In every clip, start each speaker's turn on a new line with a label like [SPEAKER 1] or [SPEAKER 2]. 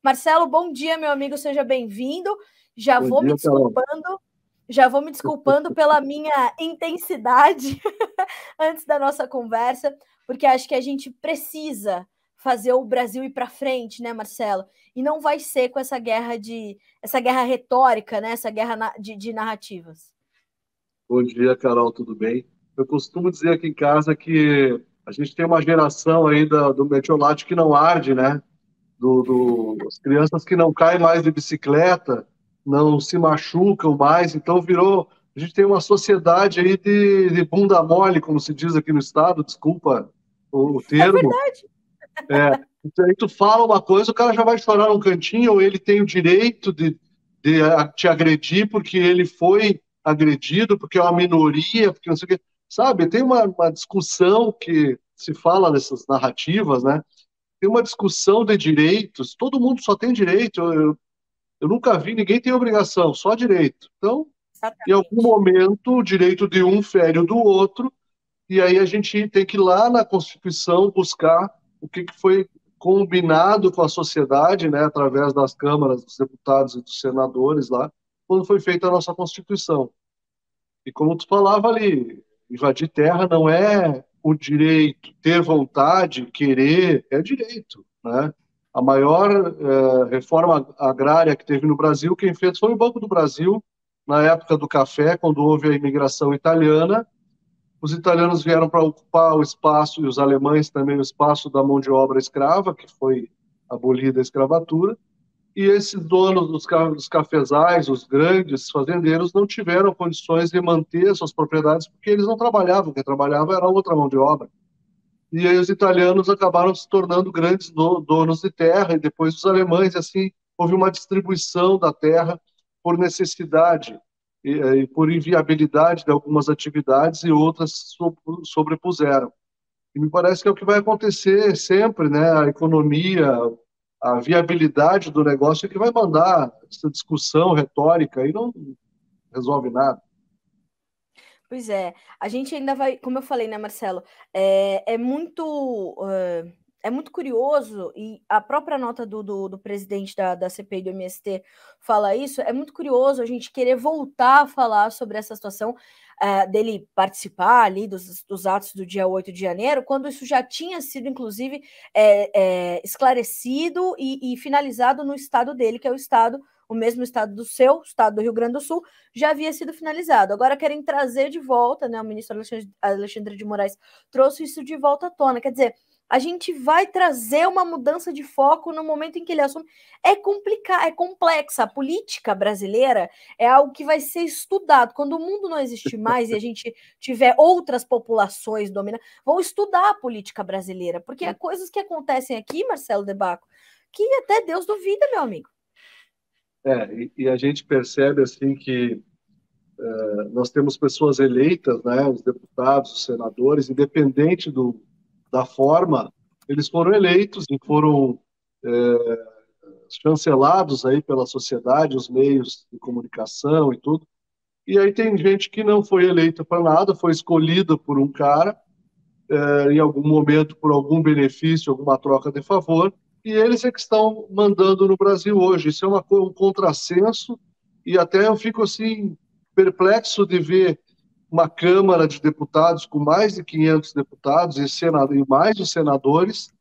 [SPEAKER 1] Marcelo, bom dia, meu amigo, seja bem-vindo. Já
[SPEAKER 2] Bom
[SPEAKER 1] vou me
[SPEAKER 2] dia, Carol.
[SPEAKER 1] desculpando, já vou me desculpando pela minha intensidade antes da nossa conversa, porque acho que a gente precisa fazer o Brasil ir para frente, né, Marcelo? E não vai ser com essa guerra retórica, né? Essa guerra de narrativas.
[SPEAKER 2] Bom dia, Carol, tudo bem? Eu costumo dizer aqui em casa que a gente tem uma geração aí do metiolate que não arde, né? As crianças que não caem mais de bicicleta, não se machucam mais, então virou. A gente tem uma sociedade aí de bunda mole, como se diz aqui no estado, desculpa o
[SPEAKER 1] É
[SPEAKER 2] termo.
[SPEAKER 1] verdade.
[SPEAKER 2] Então, aí tu fala uma coisa, o cara já vai chorar num cantinho, ou ele tem o direito de te agredir porque ele foi agredido, porque é uma minoria, porque não sei o quê. Sabe, tem uma discussão que se fala nessas narrativas, né? Tem uma discussão de direitos, todo mundo só tem direito, eu nunca vi ninguém tem obrigação, só direito. Então, em algum
[SPEAKER 1] Exatamente.
[SPEAKER 2] momento, o direito de um fere o do outro, e aí a gente tem que ir lá na Constituição buscar o que foi combinado com a sociedade, né, através das câmaras dos deputados e dos senadores lá, quando foi feita a nossa Constituição. E como tu falava ali, invadir terra não é o direito, ter vontade, querer, é direito, né? A maior reforma agrária que teve no Brasil, quem fez foi o Banco do Brasil, na época do café, quando houve a imigração italiana. Os italianos vieram para ocupar o espaço, e os alemães também, o espaço da mão de obra escrava, que foi abolida a escravatura, e esses donos dos cafezais, os grandes fazendeiros, não tiveram condições de manter suas propriedades, porque eles não trabalhavam, quem trabalhava era outra mão de obra. E aí os italianos acabaram se tornando grandes donos de terra, e depois os alemães, e assim, houve uma distribuição da terra por necessidade e por inviabilidade de algumas atividades e outras sobrepuseram. E me parece que é o que vai acontecer sempre, né? A economia, a viabilidade do negócio é que vai mandar essa discussão retórica e não resolve nada.
[SPEAKER 1] Pois é, a gente ainda vai, como eu falei, né, Marcelo, é muito curioso, e a própria nota do presidente da CPI do MST fala isso, é muito curioso a gente querer voltar a falar sobre essa situação, dele participar ali dos atos do dia 8 de janeiro, quando isso já tinha sido, inclusive, esclarecido e finalizado no estado dele, que é o mesmo estado do seu, estado do Rio Grande do Sul, já havia sido finalizado. Agora querem trazer de volta, né? O ministro Alexandre de Moraes trouxe isso de volta à tona. Quer dizer, a gente vai trazer uma mudança de foco no momento em que ele assume. É complicado, é complexa. A política brasileira é algo que vai ser estudado. Quando o mundo não existir mais e a gente tiver outras populações dominando, vão estudar a política brasileira, porque há coisas que acontecem aqui, Marcelo Debaco, que até Deus duvida, meu amigo.
[SPEAKER 2] E a gente percebe assim que nós temos pessoas eleitas, né, os deputados, os senadores, independente da forma, eles foram eleitos e foram chancelados aí pela sociedade, os meios de comunicação e tudo. E aí tem gente que não foi eleita para nada, foi escolhida por um cara, em algum momento por algum benefício, alguma troca de favor, e eles é que estão mandando no Brasil hoje. Isso é um contrassenso, e até eu fico assim perplexo de ver uma Câmara de Deputados com mais de 500 deputados e mais os senadores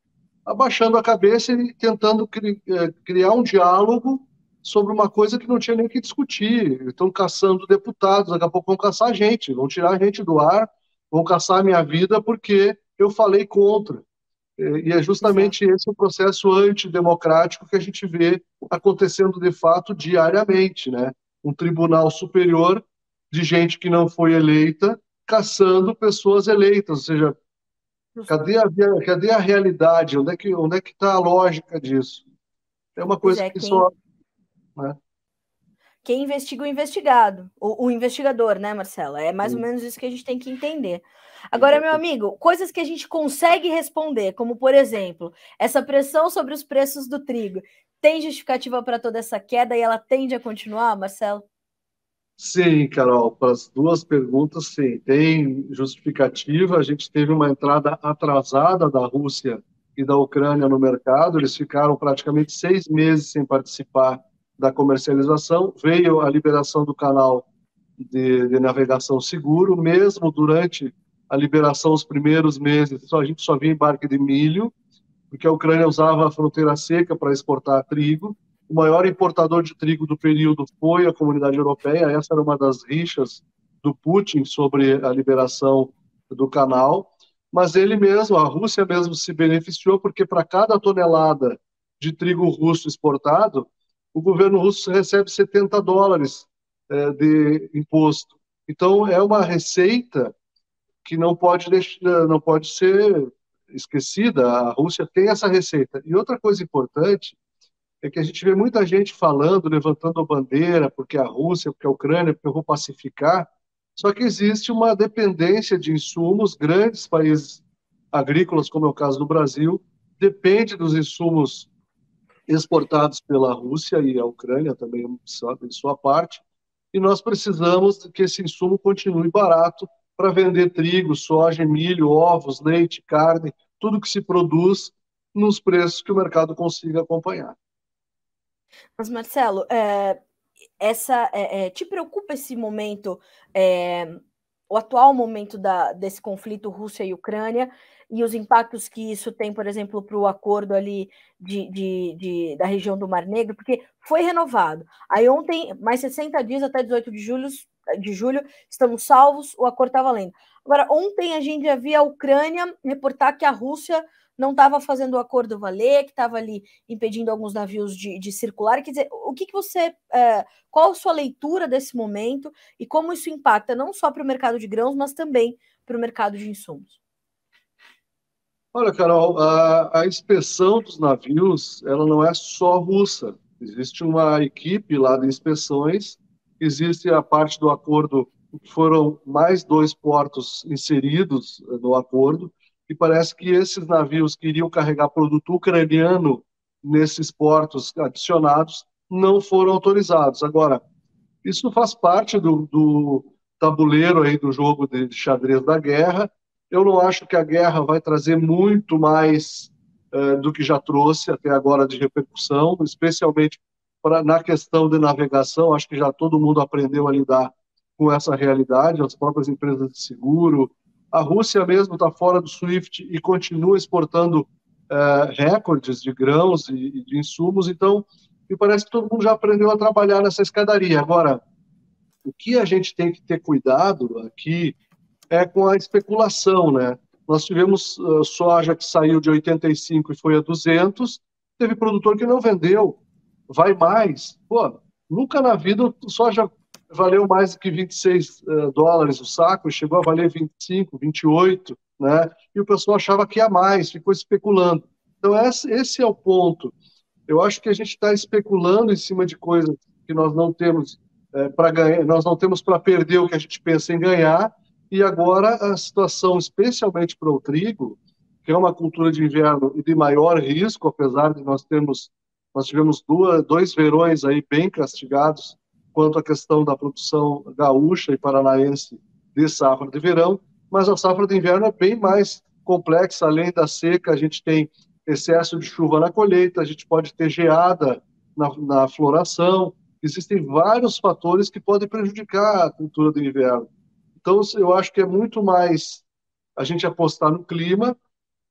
[SPEAKER 2] abaixando a cabeça e tentando criar um diálogo sobre uma coisa que não tinha nem o que discutir. Estão caçando deputados, daqui a pouco vão caçar a gente, vão tirar a gente do ar, vão caçar a minha vida porque eu falei contra. E é
[SPEAKER 1] Exato.
[SPEAKER 2] justamente esse o processo antidemocrático que a gente vê acontecendo de fato diariamente, né? Um tribunal superior de gente que não foi eleita caçando pessoas eleitas, ou seja, cadê a realidade? Onde é que está a lógica disso? É uma
[SPEAKER 1] Pois
[SPEAKER 2] coisa
[SPEAKER 1] é,
[SPEAKER 2] que só, né?
[SPEAKER 1] quem investiga o investigado, o investigador, né, Marcela? É mais ou
[SPEAKER 2] Sim,
[SPEAKER 1] menos isso que a gente tem que entender. Agora, meu
[SPEAKER 2] exato.
[SPEAKER 1] amigo, coisas que a gente consegue responder, como por exemplo, essa pressão sobre os preços do trigo, tem justificativa para toda essa queda e ela tende a continuar, Marcelo?
[SPEAKER 2] Sim, Carol, para as duas perguntas, sim, tem justificativa. A gente teve uma entrada atrasada da Rússia e da Ucrânia no mercado. Eles ficaram praticamente 6 meses sem participar da comercialização. Veio a liberação do canal de navegação seguro, mesmo durante a liberação, os primeiros meses, a gente só via embarque de milho, porque a Ucrânia usava a fronteira seca para exportar trigo. O maior importador de trigo do período foi a Comunidade Europeia. Essa era uma das rixas do Putin sobre a liberação do canal. Mas ele mesmo, a Rússia mesmo, se beneficiou, porque para cada tonelada de trigo russo exportado, o governo russo recebe US$ 70 de imposto. Então, é uma receita que não pode ser esquecida. A Rússia tem essa receita. E outra coisa importante é que a gente vê muita gente falando, levantando a bandeira, porque a Rússia, porque a Ucrânia, porque eu vou pacificar. Só que existe uma dependência de insumos. Grandes países agrícolas, como é o caso do Brasil, depende dos insumos exportados pela Rússia, e a Ucrânia também em sua parte, e nós precisamos que esse insumo continue barato para vender trigo, soja, milho, ovos, leite, carne, tudo que se produz nos preços que o mercado consiga acompanhar.
[SPEAKER 1] Mas, Marcelo, te preocupa esse momento, o atual momento desse conflito Rússia e Ucrânia, e os impactos que isso tem, por exemplo, para o acordo ali da região do Mar Negro, porque foi renovado. Aí ontem, mais 60 dias até 18 de julho, estamos salvos, o acordo está valendo. Agora, ontem a gente já via a Ucrânia reportar que a Rússia não estava fazendo o acordo valer, que estava ali impedindo alguns navios de circular. Quer dizer, o que você... qual a sua leitura desse momento e como isso impacta não só para o mercado de grãos, mas também para o mercado de insumos?
[SPEAKER 2] Olha, Carol, a inspeção dos navios, ela não é só russa. Existe uma equipe lá de inspeções, existe a parte do acordo, que foram mais 2 portos inseridos no acordo, e parece que esses navios que iriam carregar produto ucraniano nesses portos adicionados não foram autorizados. Agora, isso faz parte do tabuleiro aí do jogo de xadrez da guerra. Eu não acho que a guerra vai trazer muito mais do que já trouxe até agora de repercussão, especialmente na questão de navegação. Acho que já todo mundo aprendeu a lidar com essa realidade, as próprias empresas de seguro. A Rússia mesmo está fora do SWIFT e continua exportando recordes de grãos e de insumos. Então, me parece que todo mundo já aprendeu a trabalhar nessa escadaria. Agora, o que a gente tem que ter cuidado aqui é com a especulação, né? Nós tivemos soja que saiu de 85 e foi a 200, teve produtor que não vendeu, vai mais. Pô, nunca na vida o soja valeu mais do que US$ 26 o saco, e chegou a valer 25, 28, né? E o pessoal achava que ia mais, ficou especulando. Então esse é o ponto. Eu acho que a gente está especulando em cima de coisas que nós não temos para ganhar, nós não temos para perder o que a gente pensa em ganhar. E agora a situação, especialmente para o trigo, que é uma cultura de inverno e de maior risco, apesar de nós tivemos 2 verões aí bem castigados quanto à questão da produção gaúcha e paranaense de safra de verão, mas a safra de inverno é bem mais complexa. Além da seca, a gente tem excesso de chuva na colheita, a gente pode ter geada na floração. Existem vários fatores que podem prejudicar a cultura do inverno. Então, eu acho que é muito mais a gente apostar no clima.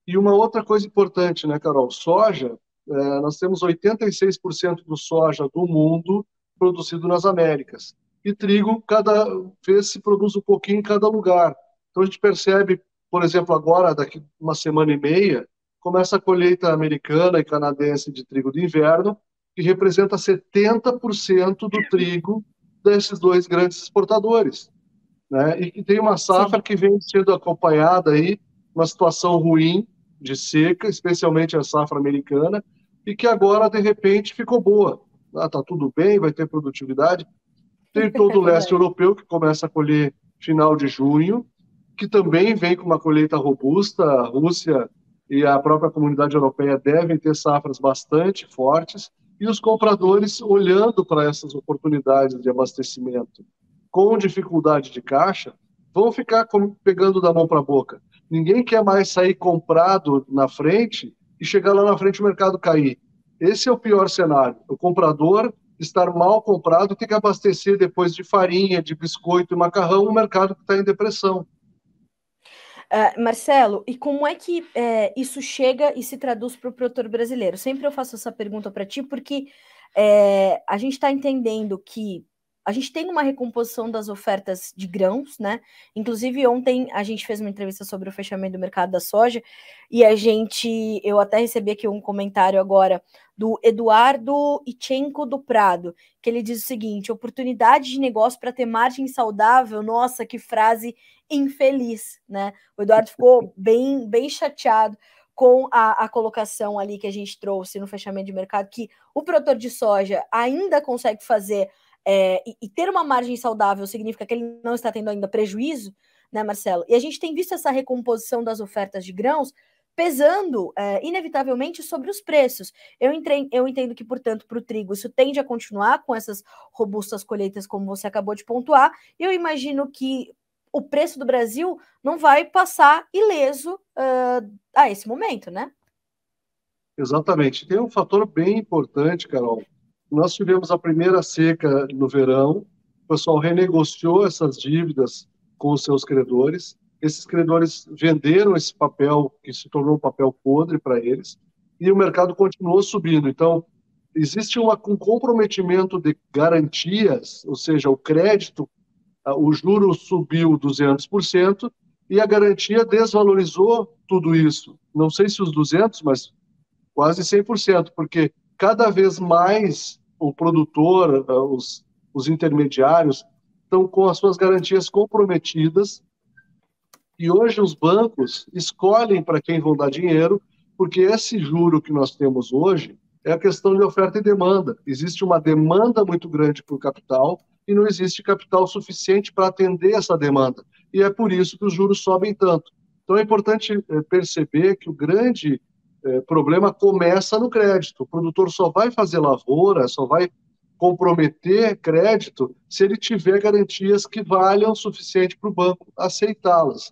[SPEAKER 2] E uma outra coisa importante, né, Carol? Soja, nós temos 86% do soja do mundo produzido nas Américas. E trigo, cada vez se produz um pouquinho em cada lugar. Então, a gente percebe, por exemplo, agora, daqui uma semana e meia, começa a colheita americana e canadense de trigo de inverno, que representa 70% do trigo desses 2 grandes exportadores, né? E que tem uma safra Sim. que vem sendo acompanhada aí, uma situação ruim de seca, especialmente a safra americana, e que agora, de repente, ficou boa. Tá tudo bem, vai ter produtividade. Tem todo o leste europeu, que começa a colher final de junho, que também vem com uma colheita robusta. A Rússia e a própria comunidade europeia devem ter safras bastante fortes, e os compradores, olhando para essas oportunidades de abastecimento com dificuldade de caixa, vão ficar pegando da mão para a boca. Ninguém quer mais sair comprado na frente e chegar lá na frente o mercado cair. Esse é o pior cenário. O comprador estar mal comprado e ter que abastecer depois de farinha, de biscoito e macarrão um mercado que está em depressão.
[SPEAKER 1] Marcelo, e como é que isso chega e se traduz para o produtor brasileiro? Sempre eu faço essa pergunta para ti, porque a gente está entendendo que a gente tem uma recomposição das ofertas de grãos, né? Inclusive, ontem a gente fez uma entrevista sobre o fechamento do mercado da soja, e eu até recebi aqui um comentário agora do Eduardo Ichenko do Prado, que ele diz o seguinte: oportunidade de negócio para ter margem saudável. Nossa, que frase infeliz, né? O Eduardo ficou bem chateado com a colocação ali que a gente trouxe no fechamento de mercado, que o produtor de soja ainda consegue fazer e ter uma margem saudável significa que ele não está tendo ainda prejuízo, né, Marcelo? E a gente tem visto essa recomposição das ofertas de grãos pesando inevitavelmente sobre os preços. Eu entendo que, portanto, para o trigo isso tende a continuar com essas robustas colheitas, como você acabou de pontuar. Eu imagino que o preço do Brasil não vai passar ileso a esse momento, né?
[SPEAKER 2] Exatamente. Tem um fator bem importante, Carol. Nós tivemos a primeira seca no verão, o pessoal renegociou essas dívidas com os seus credores. Esses credores venderam esse papel, que se tornou um papel podre para eles, e o mercado continuou subindo. Então, existe um comprometimento de garantias, ou seja, o crédito, o juro subiu 200% e a garantia desvalorizou tudo isso. Não sei se os 200, mas quase 100%, porque cada vez mais o produtor, os intermediários, estão com as suas garantias comprometidas e hoje os bancos escolhem para quem vão dar dinheiro, porque esse juro que nós temos hoje é a questão de oferta e demanda. Existe uma demanda muito grande por capital e não existe capital suficiente para atender essa demanda. E é por isso que os juros sobem tanto. Então é importante perceber que o grande problema começa no crédito. O produtor só vai fazer lavoura, só vai comprometer crédito se ele tiver garantias que valham o suficiente para o banco aceitá-las.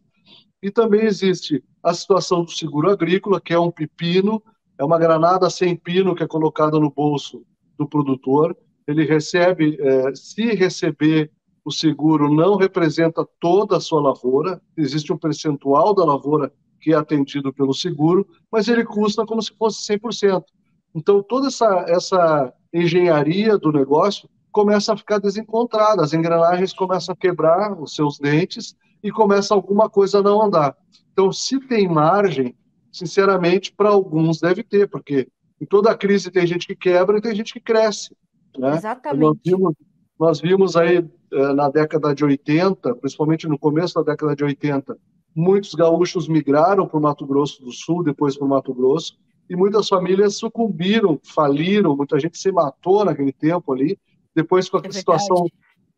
[SPEAKER 2] E também existe a situação do seguro agrícola, que é um pepino, é uma granada sem pino que é colocada no bolso do produtor. Ele recebe, se receber o seguro, não representa toda a sua lavoura, existe um percentual da lavoura que é atendido pelo seguro, mas ele custa como se fosse 100%. Então, toda essa engenharia do negócio começa a ficar desencontrada, as engrenagens começam a quebrar os seus dentes e começa alguma coisa a não andar. Então, se tem margem, sinceramente, para alguns deve ter, porque em toda crise tem gente que quebra e tem gente que cresce, né?
[SPEAKER 1] Exatamente.
[SPEAKER 2] Nós vimos aí na década de 80, principalmente no começo da década de 80, muitos gaúchos migraram para o Mato Grosso do Sul, depois para o Mato Grosso, e muitas famílias sucumbiram, faliram, muita gente se matou naquele tempo ali, depois com a situação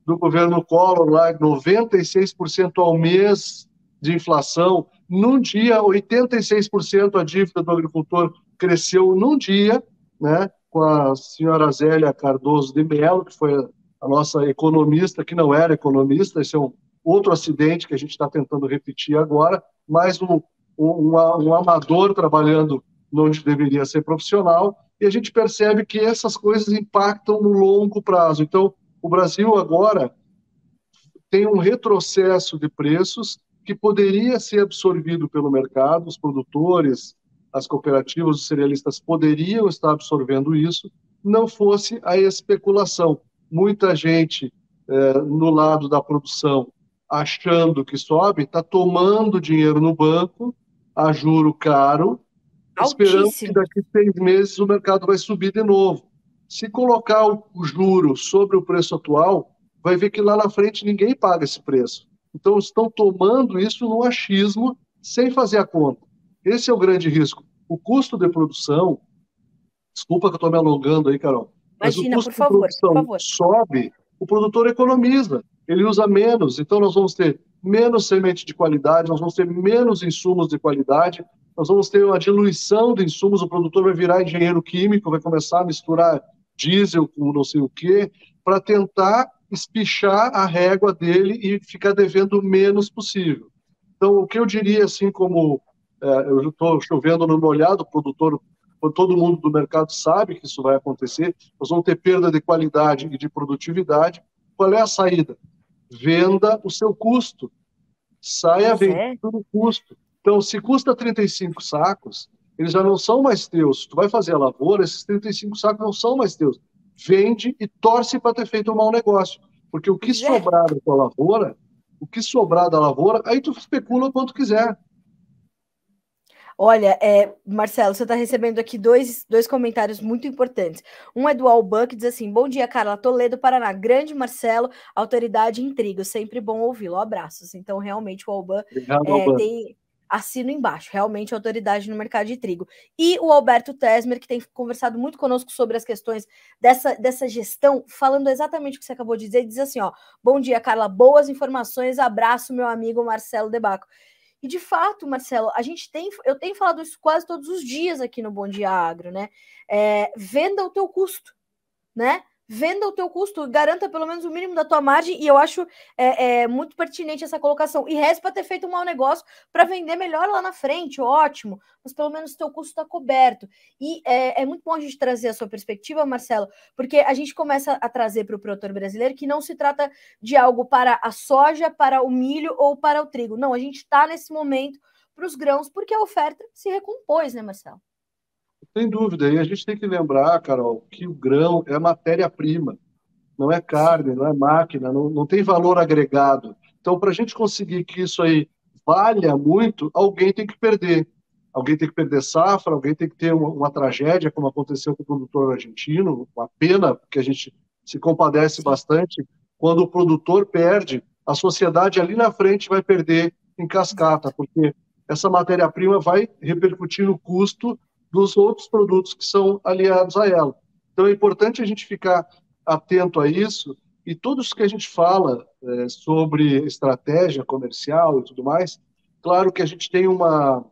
[SPEAKER 2] do governo Collor lá, 96% ao mês de inflação, num dia, 86% a dívida do agricultor cresceu num dia, né, com a senhora Zélia Cardoso de Mello, que foi a nossa economista, que não era economista, esse é um outro acidente que a gente está tentando repetir agora, mais um amador trabalhando onde deveria ser profissional, e a gente percebe que essas coisas impactam no longo prazo. Então, o Brasil agora tem um retrocesso de preços que poderia ser absorvido pelo mercado, os produtores, as cooperativas, os cerealistas poderiam estar absorvendo isso, não fosse a especulação. Muita gente no lado da produção achando que sobe, está tomando dinheiro no banco a juro caro, esperando que
[SPEAKER 1] Altíssimo.
[SPEAKER 2] daqui a 6 meses o mercado vai subir de novo. Se colocar o juro sobre o preço atual, vai ver que lá na frente ninguém paga esse preço. Então estão tomando isso no achismo, sem fazer a conta. Esse é o grande risco. O custo de produção, desculpa que eu estou me alongando aí, Carol, mas o
[SPEAKER 1] Imagina,
[SPEAKER 2] custo
[SPEAKER 1] por
[SPEAKER 2] de
[SPEAKER 1] favor, por
[SPEAKER 2] produção
[SPEAKER 1] favor.
[SPEAKER 2] sobe, o produtor economiza, ele usa menos, então nós vamos ter menos semente de qualidade, nós vamos ter menos insumos de qualidade, nós vamos ter uma diluição de insumos, o produtor vai virar engenheiro químico, vai começar a misturar diesel com não sei o quê, para tentar espichar a régua dele e ficar devendo o menos possível. Então, o que eu diria, assim, como eu estou chovendo no molhado, o produtor, todo mundo do mercado sabe que isso vai acontecer, nós vamos ter perda de qualidade e de produtividade. Qual é a saída? Venda o seu custo, saia
[SPEAKER 1] Pois
[SPEAKER 2] vendendo
[SPEAKER 1] é.
[SPEAKER 2] no custo. Então, se custa 35 sacos, eles já não são mais teus. Tu vai fazer a lavoura, esses 35 sacos não são mais teus. Vende e torce para ter feito um mau negócio. Porque o que
[SPEAKER 1] Pois é.
[SPEAKER 2] sobrar da tua lavoura, o que sobrar da lavoura, aí tu especula quanto quiser.
[SPEAKER 1] Olha, Marcelo, você está recebendo aqui dois comentários muito importantes. Um é do Alban, que diz assim: Bom dia, Carla Toledo, Paraná. Grande Marcelo, autoridade em trigo. Sempre bom ouvi-lo. Abraços. Então, realmente, o Alban
[SPEAKER 2] Obrigado, Alban.
[SPEAKER 1] tem assino embaixo, realmente autoridade no mercado de trigo. E o Alberto Tesmer, que tem conversado muito conosco sobre as questões dessa gestão, falando exatamente o que você acabou de dizer, diz assim: ó, bom dia, Carla, boas informações, abraço, meu amigo Marcelo Debaco. E de fato, Marcelo, eu tenho falado isso quase todos os dias aqui no Bom Dia Agro, né? Venda o teu custo, né? Venda o teu custo, garanta pelo menos o mínimo da tua margem, e eu acho muito pertinente essa colocação. E resta para ter feito um mau negócio para vender melhor lá na frente, ótimo, mas pelo menos o teu custo está coberto. E é muito bom a gente trazer a sua perspectiva, Marcelo, porque a gente começa a trazer para o produtor brasileiro que não se trata de algo para a soja, para o milho ou para o trigo. Não, a gente está nesse momento para os grãos, porque a oferta se recompôs, né, Marcelo?
[SPEAKER 2] Sem dúvida. E a gente tem que lembrar, Carol, que o grão é matéria-prima, não é
[SPEAKER 1] Sim.
[SPEAKER 2] carne, não é máquina, não tem valor agregado. Então, para a gente conseguir que isso aí valha muito, alguém tem que perder. Alguém tem que perder safra, alguém tem que ter uma tragédia, como aconteceu com o produtor argentino, uma pena, porque a gente se compadece
[SPEAKER 1] Sim.
[SPEAKER 2] bastante. Quando o produtor perde, a sociedade ali na frente vai perder em cascata,
[SPEAKER 1] Exato.
[SPEAKER 2] porque essa matéria-prima vai repercutir no custo dos outros produtos que são aliados a ela. Então é importante a gente ficar atento a isso e todos que a gente fala sobre estratégia comercial e tudo mais, claro que a gente tem uma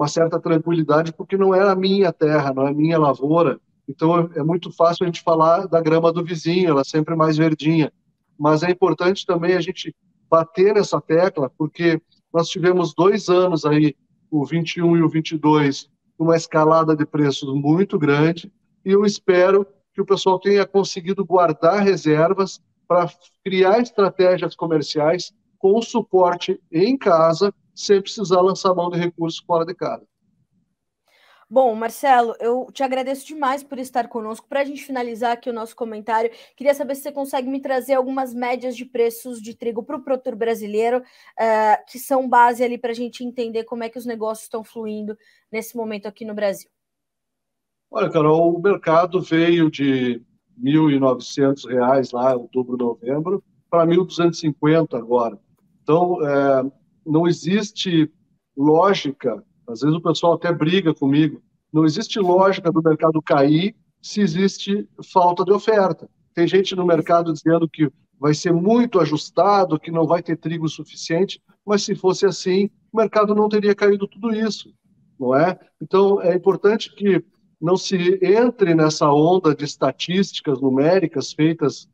[SPEAKER 2] certa tranquilidade porque não é a minha terra, não é a minha lavoura, então é muito fácil a gente falar da grama do vizinho, ela é sempre mais verdinha, mas é importante também a gente bater nessa tecla porque nós tivemos 2 anos aí, o 21 e o 22, uma escalada de preços muito grande e eu espero que o pessoal tenha conseguido guardar reservas para criar estratégias comerciais com suporte em casa, sem precisar lançar mão de recursos fora de casa.
[SPEAKER 1] Bom, Marcelo, eu te agradeço demais por estar conosco. Para a gente finalizar aqui o nosso comentário, queria saber se você consegue me trazer algumas médias de preços de trigo para o produtor brasileiro, que são base ali para a gente entender como é que os negócios estão fluindo nesse momento aqui no Brasil.
[SPEAKER 2] Olha, Carol, o mercado veio de R$ 1.900 lá, outubro, novembro, para 1.250 agora. Então, não existe lógica, às vezes o pessoal até briga comigo, não existe lógica do mercado cair se existe falta de oferta. Tem gente no mercado dizendo que vai ser muito ajustado, que não vai ter trigo suficiente, mas se fosse assim, o mercado não teria caído tudo isso, não é? Então, é importante que não se entre nessa onda de estatísticas numéricas feitas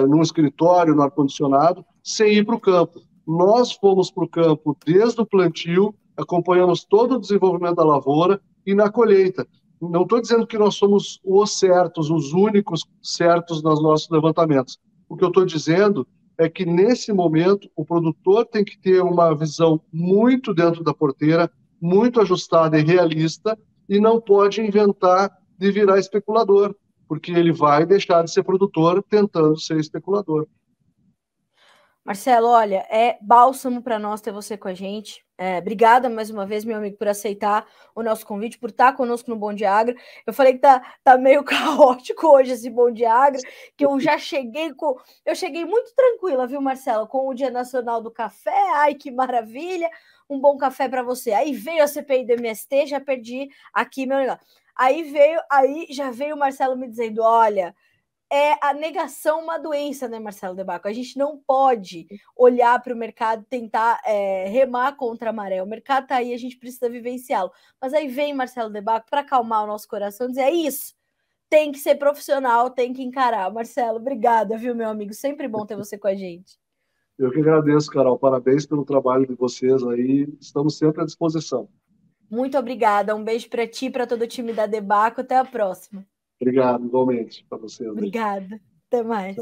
[SPEAKER 2] num escritório, no ar-condicionado, sem ir para o campo. Nós fomos para o campo desde o plantio, acompanhamos todo o desenvolvimento da lavoura e na colheita. Não estou dizendo que nós somos os certos, os únicos certos nos nossos levantamentos. O que eu estou dizendo é que, nesse momento, o produtor tem que ter uma visão muito dentro da porteira, muito ajustada e realista, e não pode inventar de virar especulador, porque ele vai deixar de ser produtor tentando ser especulador.
[SPEAKER 1] Marcelo, olha, é bálsamo para nós ter você com a gente. Obrigada mais uma vez, meu amigo, por aceitar o nosso convite, por estar conosco no Bom Dia Agro. Eu falei que tá meio caótico hoje esse Bom Dia Agro, que eu já cheguei com. Eu cheguei muito tranquila, viu, Marcelo? Com o Dia Nacional do Café. Ai, que maravilha! Um bom café para você. Aí veio a CPI do MST, já perdi aqui meu negócio. Aí já veio o Marcelo me dizendo: olha, a negação uma doença, né, Marcelo Debaco? A gente não pode olhar para o mercado e tentar remar contra a maré. O mercado está aí, a gente precisa vivenciá-lo. Mas aí vem Marcelo Debaco para acalmar o nosso coração e dizer: é isso, tem que ser profissional, tem que encarar. Marcelo, obrigada, viu, meu amigo? Sempre bom ter você com a gente.
[SPEAKER 2] Eu que agradeço, Carol. Parabéns pelo trabalho de vocês aí. Estamos sempre à disposição.
[SPEAKER 1] Muito obrigada. Um beijo para ti e para todo o time da Debaco. Até a próxima.
[SPEAKER 2] Obrigado, igualmente, para vocês aí.
[SPEAKER 1] Obrigada. Até mais.